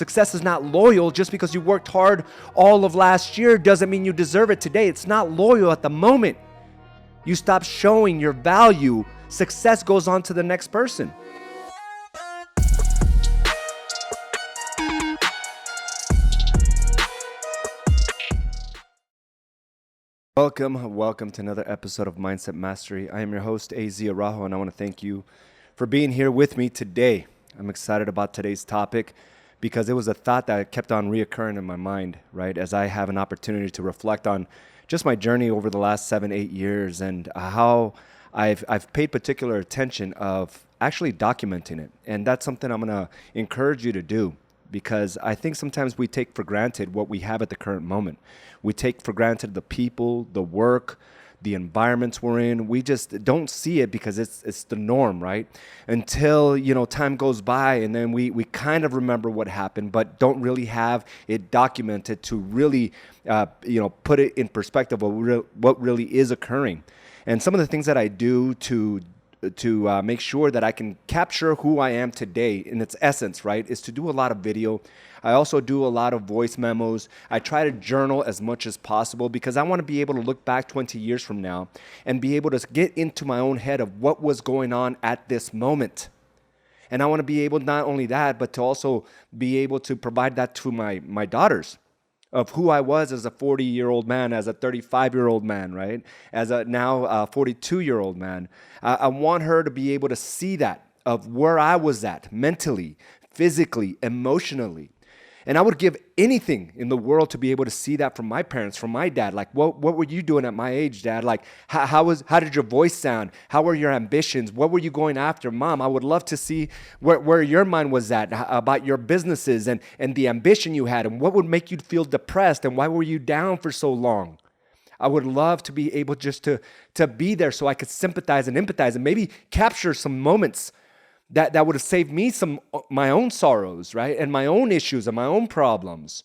Success is not loyal. Just because you worked hard all of last year doesn't mean you deserve it today. It's not loyal at the moment. You stop showing your value, success goes on to the next person. Welcome to another episode of Mindset Mastery. I am your host, Araujo, and I want to thank you for being here with me today. I'm excited about today's topic because it was a thought that kept on reoccurring in my mind, right? As I have an opportunity to reflect on just my journey over the last 7-8 years and how I've paid particular attention of actually documenting it. And that's something I'm going to encourage you to do, because I think sometimes we take for granted what we have at the current moment. We take for granted the people, the work, the environments we're in. We just don't see it because it's the norm, right? Until, time goes by and then we kind of remember what happened, but don't really have it documented to really, put it in perspective of what really is occurring. And some of the things that I do to make sure that I can capture who I am today in its essence, right, is to do a lot of video. I also do a lot of voice memos. I try to journal as much as possible because I want to be able to look back 20 years from now and be able to get into my own head of what was going on at this moment. And I want to be able, not only that, but to also be able to provide that to my daughters, of who I was as a 40-year-old man, as a 35-year-old man, right? As a now 42-year-old man. I want her to be able to see that, of where I was at mentally, physically, emotionally. And I would give anything in the world to be able to see that from my parents, from my dad. Like, what were you doing at my age, Dad? Like, how did your voice sound? How were your ambitions? What were you going after? Mom, I would love to see where your mind was at, about your businesses and the ambition you had, and what would make you feel depressed, and why were you down for so long? I would love to be able just to be there so I could sympathize and empathize and maybe capture some moments that would have saved me my own sorrows, right? And my own issues and my own problems.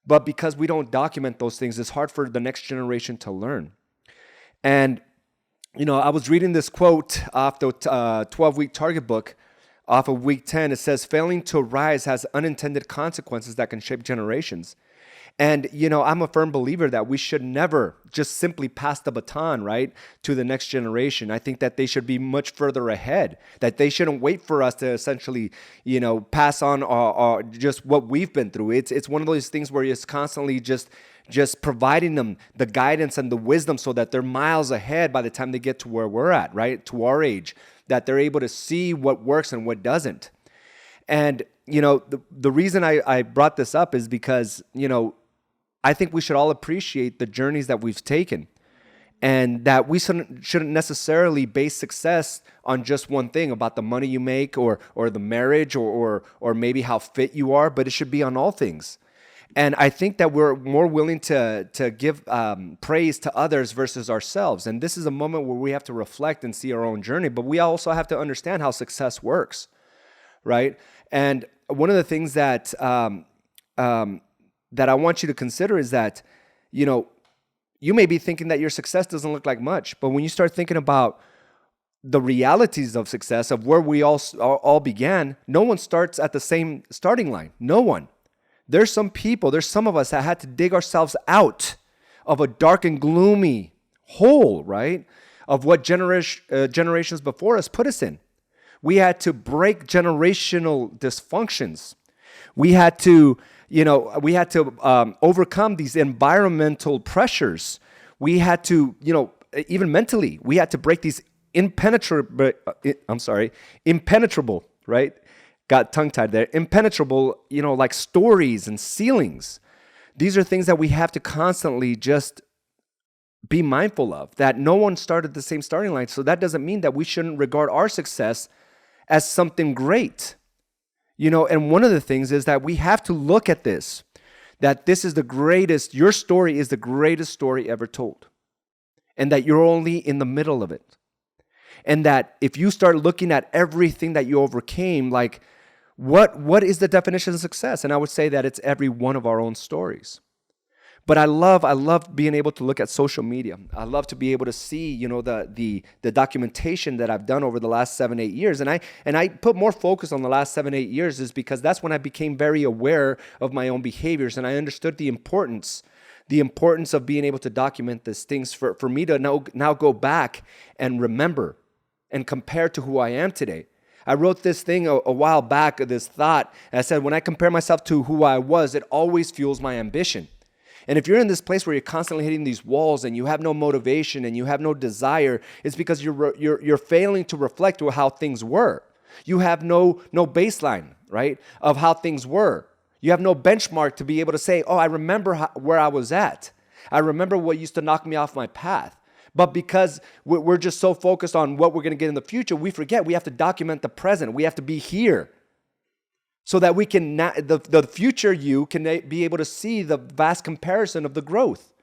But because we don't document those things, it's hard for the next generation to learn. And, I was reading this quote off the 12-week target book off of week 10. It says, failing to rise has unintended consequences that can shape generations. And, I'm a firm believer that we should never just simply pass the baton, right, to the next generation. I think that they should be much further ahead, that they shouldn't wait for us to essentially, pass on our just what we've been through. It's one of those things where it's constantly just providing them the guidance and the wisdom so that they're miles ahead by the time they get to where we're at, right, to our age, that they're able to see what works and what doesn't. And, the reason I brought this up is because, I think we should all appreciate the journeys that we've taken, and that we shouldn't necessarily base success on just one thing, about the money you make or the marriage or maybe how fit you are, but it should be on all things. And I think that we're more willing to give praise to others versus ourselves. And this is a moment where we have to reflect and see our own journey, but we also have to understand how success works, right? And one of the things that I want you to consider is that, you may be thinking that your success doesn't look like much, but when you start thinking about the realities of success, of where we all began, no one starts at the same starting line. No one. There's some of us that had to dig ourselves out of a dark and gloomy hole, right, of what generations before us put us in. We had to break generational dysfunctions. We had to overcome these environmental pressures. We had to, even mentally, we had to break these impenetrable, right? Got tongue-tied there. Impenetrable, like stories and ceilings. These are things that we have to constantly just be mindful of, that no one started the same starting line. So that doesn't mean that we shouldn't regard our success as something great. And one of the things is that we have to look at this, that this is your story is the greatest story ever told. And that you're only in the middle of it. And that if you start looking at everything that you overcame, like what is the definition of success? And I would say that it's every one of our own stories. But I love being able to look at social media. I love to be able to see, the documentation that I've done over the last 7-8 years. And I put more focus on the last 7-8 years is because that's when I became very aware of my own behaviors, and I understood the importance of being able to document these things for me to now go back and remember and compare to who I am today. I wrote this thing a while back, this thought, and I said, when I compare myself to who I was, it always fuels my ambition. And if you're in this place where you're constantly hitting these walls and you have no motivation and you have no desire, it's because you're failing to reflect to how things were. You have no baseline, right, of how things were. You have no benchmark to be able to say, oh, I remember where I was at. I remember what used to knock me off my path. But because we're just so focused on what we're going to get in the future, we forget we have to document the present. We have to be here so that we can, the future you can be able to see the vast comparison of the growth.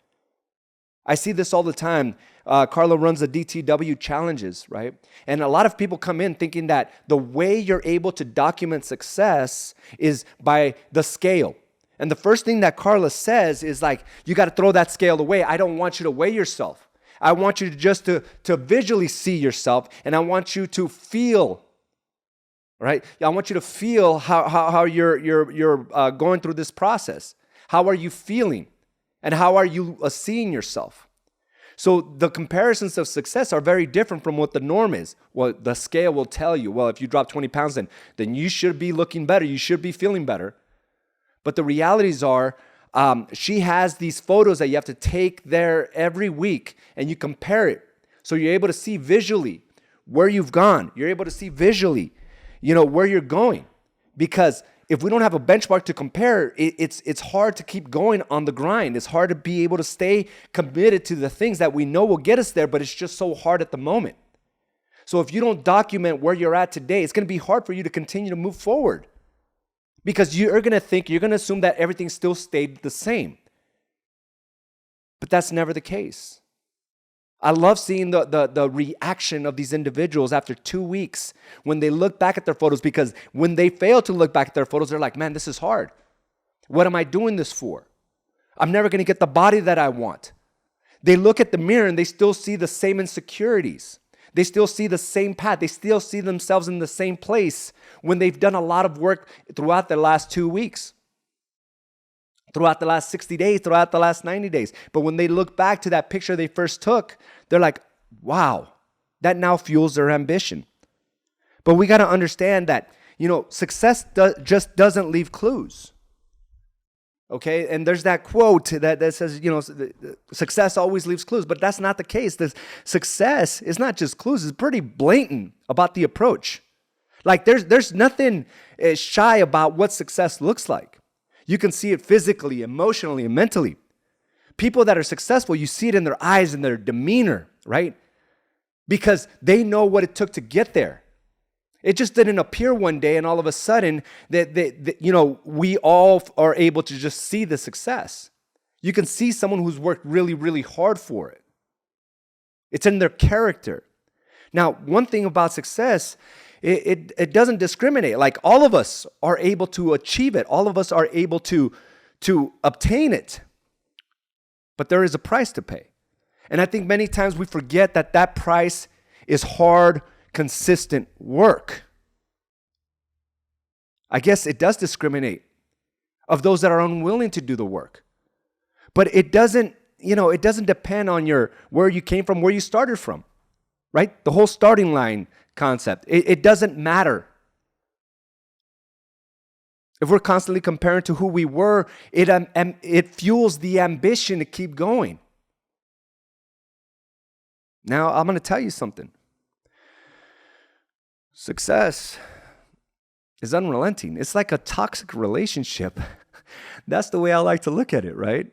I see this all the time. Carla runs the DTW challenges, right? And a lot of people come in thinking that the way you're able to document success is by the scale. And the first thing that Carla says is like, you got to throw that scale away. I don't want you to weigh yourself. I want you to just to visually see yourself, and I want you to feel, right? I want you to feel how you're going through this process. How are you feeling? And how are you seeing yourself? So the comparisons of success are very different from what the norm is. Well, the scale will tell you, well, if you drop 20 pounds, then you should be looking better. You should be feeling better. But the realities are, she has these photos that you have to take there every week, and you compare it. So you're able to see visually where you've gone. You're able to see visually, where you're going. Because if we don't have a benchmark to compare, it's hard to keep going on the grind. It's hard to be able to stay committed to the things that we know will get us there, but it's just so hard at the moment. So if you don't document where you're at today, it's going to be hard for you to continue to move forward. Because you're going to assume that everything still stayed the same. But that's never the case. I love seeing the reaction of these individuals after 2 weeks when they look back at their photos, because when they fail to look back at their photos, they're like, man, this is hard. What am I doing this for? I'm never going to get the body that I want. They look at the mirror and they still see the same insecurities. They still see the same path. They still see themselves in the same place when they've done a lot of work throughout the last 2 weeks, throughout the last 60 days, throughout the last 90 days. But when they look back to that picture they first took, they're like, wow, that now fuels their ambition. But we got to understand that, success just doesn't leave clues. Okay, and there's that quote that says, success always leaves clues, but that's not the case. The success is not just clues; it's pretty blatant about the approach. Like there's nothing shy about what success looks like. You can see it physically, emotionally, and mentally. People that are successful, you see it in their eyes and their demeanor, right? Because they know what it took to get there. It just didn't appear one day and all of a sudden that we all are able to just see the success. You can see someone who's worked really, really hard for it. It's in their character. Now, one thing about success, it doesn't discriminate. Like all of us are able to achieve it. All of us are able to obtain it. But there is a price to pay. And I think many times we forget that price is hard, consistent work. I guess it does discriminate of those that are unwilling to do the work. But it doesn't depend on where you came from, where you started from, right? The whole starting line concept. It doesn't matter. If we're constantly comparing to who we were, it fuels the ambition to keep going. Now, I'm going to tell you something. Success is unrelenting. It's like a toxic relationship. That's the way I like to look at it, right?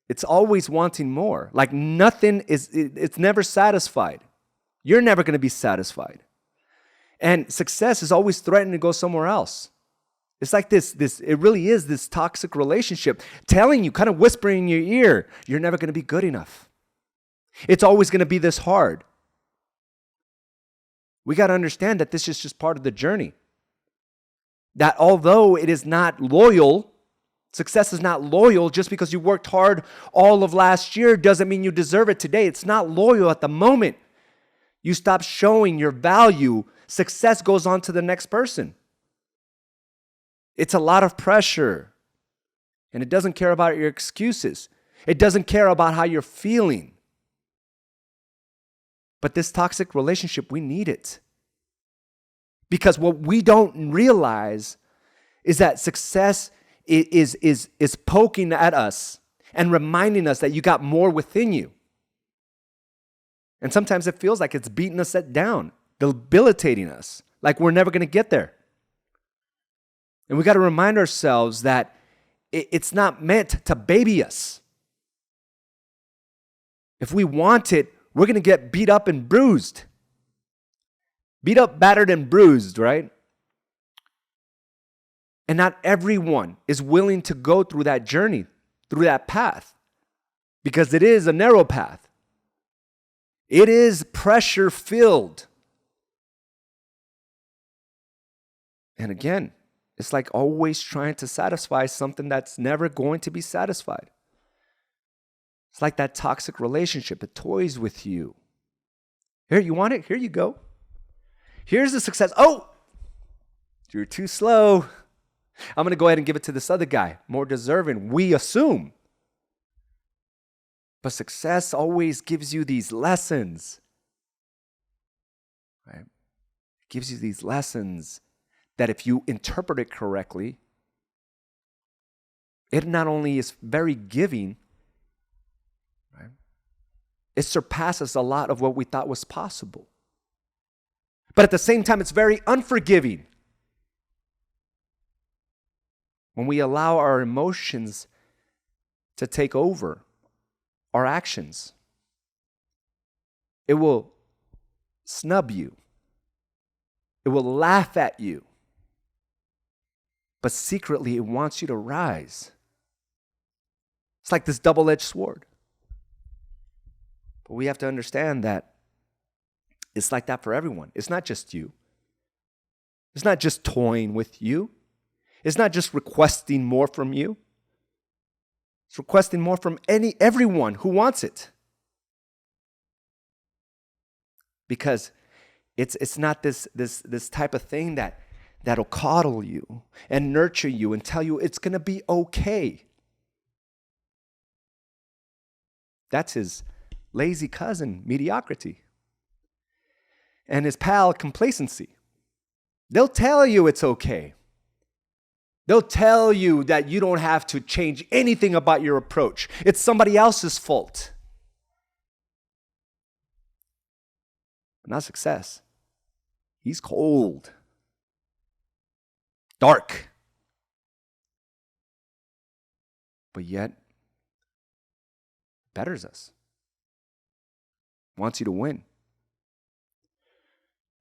It's always wanting more. Like it's never satisfied. You're never going to be satisfied. And success is always threatening to go somewhere else. It's like this, it really is this toxic relationship telling you, kind of whispering in your ear, you're never going to be good enough. It's always going to be this hard. We got to understand that this is just part of the journey. That although it is not loyal, Success is not loyal. Just because you worked hard all of last year doesn't mean you deserve it today. It's not loyal at the moment. You stop showing your value. Success goes on to the next person. It's a lot of pressure. And it doesn't care about your excuses. It doesn't care about how you're feeling. But this toxic relationship, we need it. Because what we don't realize is that success is poking at us and reminding us that you got more within you. And sometimes it feels like it's beating us down, debilitating us, like we're never going to get there. And we got to remind ourselves that it's not meant to baby us. If we want it, we're going to get beat up and bruised. Beat up, battered, and bruised, right? And not everyone is willing to go through that journey, through that path, because it is a narrow path. It is pressure-filled. And again, it's like always trying to satisfy something that's never going to be satisfied. It's like that toxic relationship. It toys with you. Here, you want it? Here you go. Here's the success. Oh, you're too slow. I'm going to go ahead and give it to this other guy, more deserving, we assume. But success always gives you these lessons, right? It gives you these lessons that if you interpret it correctly, it not only is very giving, right? It surpasses a lot of what we thought was possible. But at the same time, it's very unforgiving. When we allow our emotions to take over our actions, it will snub you. It will laugh at you. But secretly, it wants you to rise. It's like this double-edged sword. But we have to understand that it's like that for everyone. It's not just you. It's not just toying with you. It's not just requesting more from you. It's requesting more from everyone who wants it. Because it's not this type of thing that'll coddle you and nurture you and tell you it's going to be okay. That's his lazy cousin, mediocrity. And his pal, complacency. They'll tell you it's okay. They'll tell you that you don't have to change anything about your approach. It's somebody else's fault. But not success. He's cold. Dark. But yet, betters us. Wants you to win.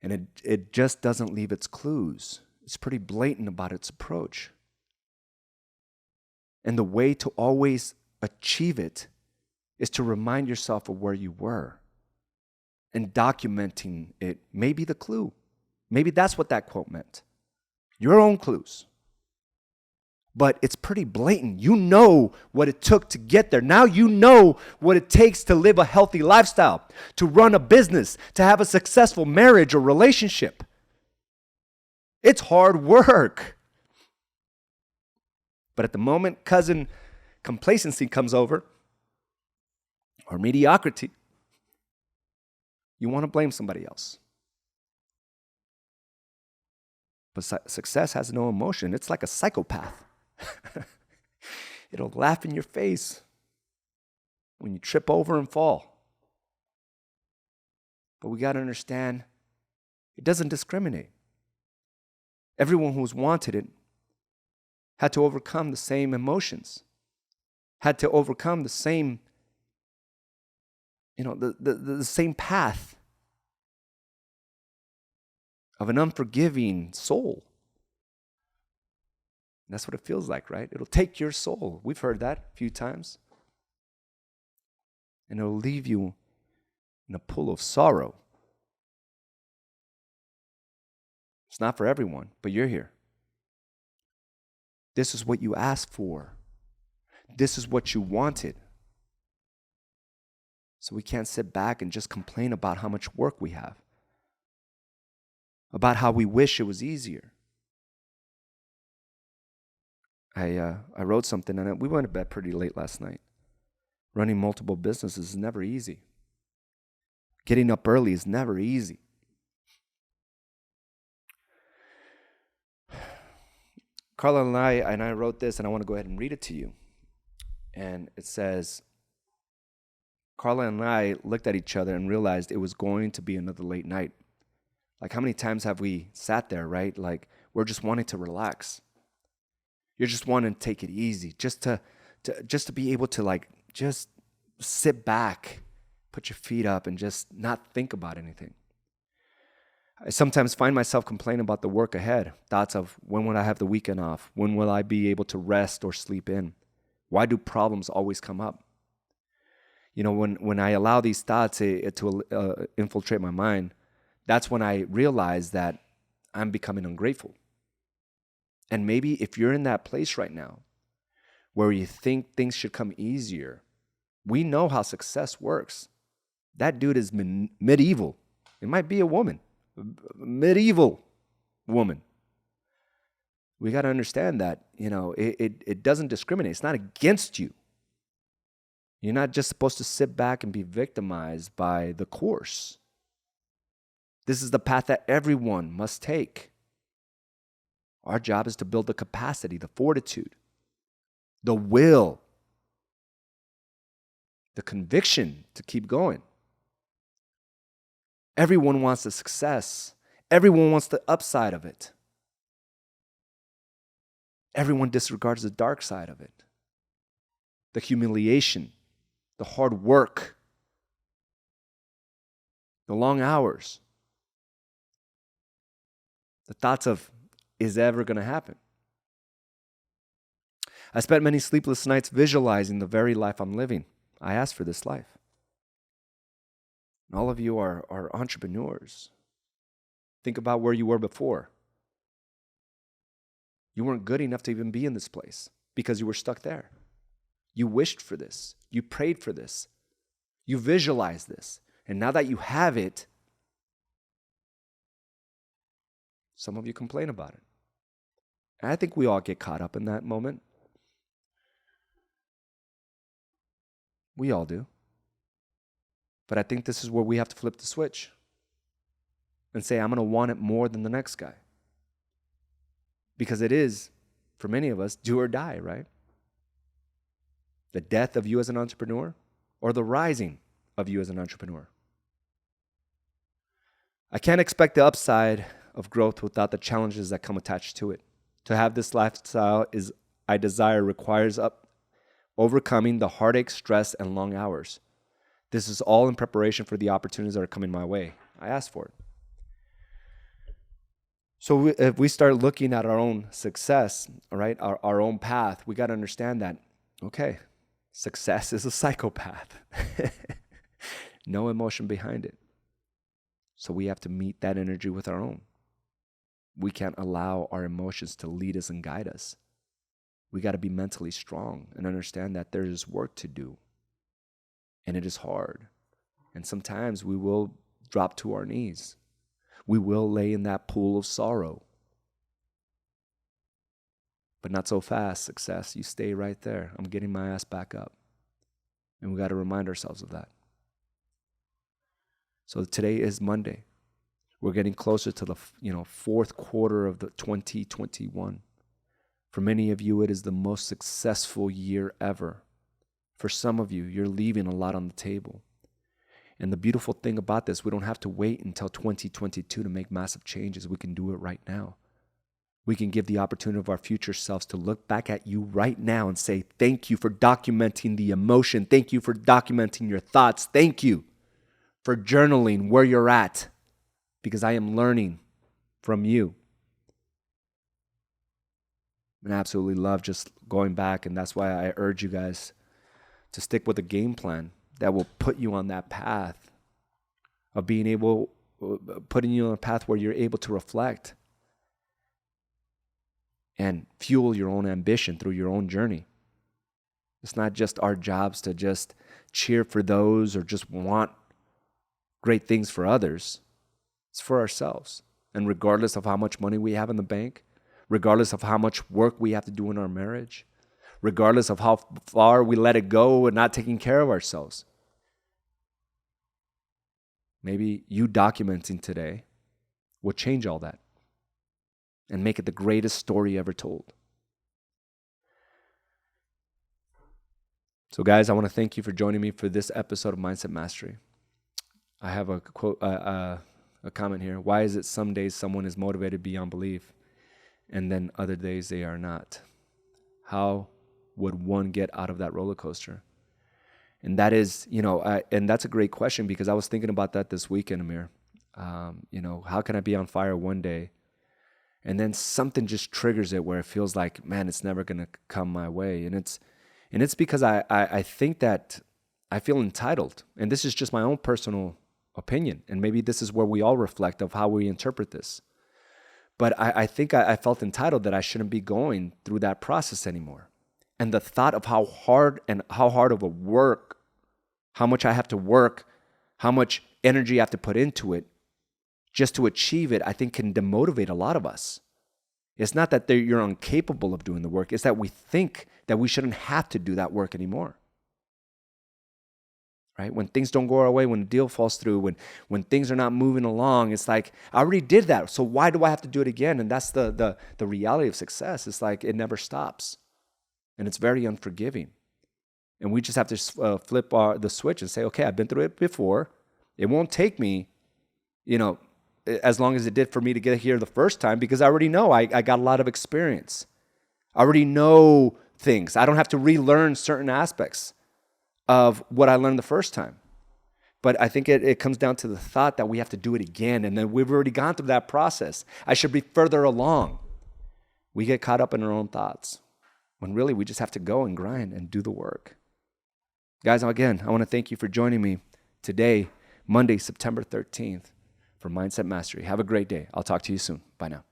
And it just doesn't leave its clues. It's pretty blatant about its approach. And the way to always achieve it is to remind yourself of where you were. And documenting it may be the clue. Maybe that's what that quote meant. Your own clues. But it's pretty blatant. You know what it took to get there. Now you know what it takes to live a healthy lifestyle, to run a business, to have a successful marriage or relationship. It's hard work. But at the moment cousin complacency comes over, or mediocrity, you want to blame somebody else. But success has no emotion. It's like a psychopath. It'll laugh in your face when you trip over and fall. But we got to understand, it doesn't discriminate. Everyone who's wanted it had to overcome the same emotions, had to overcome the same, the same path of an unforgiving soul. And that's what it feels like, right? It'll take your soul. We've heard that a few times. And it'll leave you in a pool of sorrow. It's not for everyone, but you're here. This is what you asked for. This is what you wanted. So we can't sit back and just complain about how much work we have, about how we wish it was easier. I wrote something, and we went to bed pretty late last night. Running multiple businesses is never easy. Getting up early is never easy. Carla and I wrote this, and I want to go ahead and read it to you. And it says, Carla and I looked at each other and realized it was going to be another late night. Like, how many times have we sat there, right? Like, we're just wanting to relax. You're just wanting to take it easy, just to be able to, like, just sit back, put your feet up, and just not think about anything. I sometimes find myself complaining about the work ahead, thoughts of when will I have the weekend off? When will I be able to rest or sleep in? Why do problems always come up? You know, when I allow these thoughts to infiltrate my mind, that's when I realize that I'm becoming ungrateful. And maybe if you're in that place right now where you think things should come easier, we know how success works. That dude is medieval. It might be a woman, medieval woman. We got to understand that, you know, it doesn't discriminate. It's not against you. You're not just supposed to sit back and be victimized by the course. This is the path that everyone must take. Our job is to build the capacity, the fortitude, the will, the conviction to keep going. Everyone wants the success. Everyone wants the upside of it. Everyone disregards the dark side of it. The humiliation, the hard work, the long hours, the thoughts of, is it ever going to happen? I spent many sleepless nights visualizing the very life I'm living. I asked for this life. And all of you are entrepreneurs. Think about where you were before. You weren't good enough to even be in this place because you were stuck there. You wished for this. You prayed for this. You visualized this. And now that you have it, some of you complain about it. And I think we all get caught up in that moment. We all do. But I think this is where we have to flip the switch and say, I'm going to want it more than the next guy. Because it is, for many of us, do or die, right? The death of you as an entrepreneur or the rising of you as an entrepreneur. I can't expect the upside of growth without the challenges that come attached to it. To have this lifestyle I desire requires overcoming the heartache, stress, and long hours. This is all in preparation for the opportunities that are coming my way. I asked for it. So if we start looking at our own success, all right, our own path, we got to understand that, okay, success is a psychopath. No emotion behind it. So we have to meet that energy with our own. We can't allow our emotions to lead us and guide us. We got to be mentally strong and understand that there is work to do. And it is hard. And sometimes we will drop to our knees. We will lay in that pool of sorrow. But not so fast, success. You stay right there. I'm getting my ass back up. And we got to remind ourselves of that. So today is Monday. We're getting closer to the fourth quarter of the 2021. For many of you, it is the most successful year ever. For some of you, you're leaving a lot on the table. And the beautiful thing about this, we don't have to wait until 2022 to make massive changes. We can do it right now. We can give the opportunity of our future selves to look back at you right now and say, thank you for documenting the emotion. Thank you for documenting your thoughts. Thank you for journaling where you're at, because I am learning from you. And I absolutely love just going back, and that's why I urge you guys to stick with a game plan that will put you on that path of putting you on a path where you're able to reflect and fuel your own ambition through your own journey. It's not just our jobs to just cheer for those or just want great things for others. It's for ourselves. And regardless of how much money we have in the bank, regardless of how much work we have to do in our marriage, regardless of how far we let it go and not taking care of ourselves, maybe you documenting today will change all that and make it the greatest story ever told. So guys, I want to thank you for joining me for this episode of Mindset Mastery. I have a quote, a comment here. Why is it some days someone is motivated beyond belief and then other days they are not? How would one get out of that roller coaster? And that is, and that's a great question, because I was thinking about that this weekend, Amir. How can I be on fire one day and then something just triggers it where it feels like, man, it's never going to come my way. And it's because I think that I feel entitled. And this is just my own personal opinion. And maybe this is where we all reflect of how we interpret this. But I think I felt entitled that I shouldn't be going through that process anymore. And the thought of how hard of a work, how much I have to work, how much energy I have to put into it just to achieve it, I think can demotivate a lot of us. It's not that you're incapable of doing the work. It's that we think that we shouldn't have to do that work anymore. Right? When things don't go our way, when the deal falls through, when things are not moving along, it's like, I already did that. So why do I have to do it again? And that's the reality of success. It's like it never stops. And it's very unforgiving. And we just have to flip the switch and say, okay, I've been through it before. It won't take me, as long as it did for me to get here the first time, because I already know I got a lot of experience. I already know things. I don't have to relearn certain aspects of what I learned the first time. But I think it comes down to the thought that we have to do it again. And then we've already gone through that process. I should be further along. We get caught up in our own thoughts when really we just have to go and grind and do the work. Guys, again, I want to thank you for joining me today, Monday, September 13th, for Mindset Mastery. Have a great day. I'll talk to you soon. Bye now.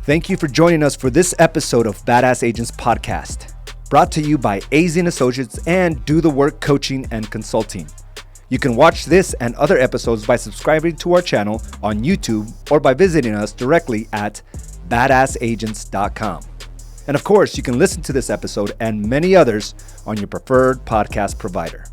Thank you for joining us for this episode of Badass Agents Podcast, brought to you by AZ & Associates and Do the Work Coaching and Consulting. You can watch this and other episodes by subscribing to our channel on YouTube or by visiting us directly at badassagents.com. And of course, you can listen to this episode and many others on your preferred podcast provider.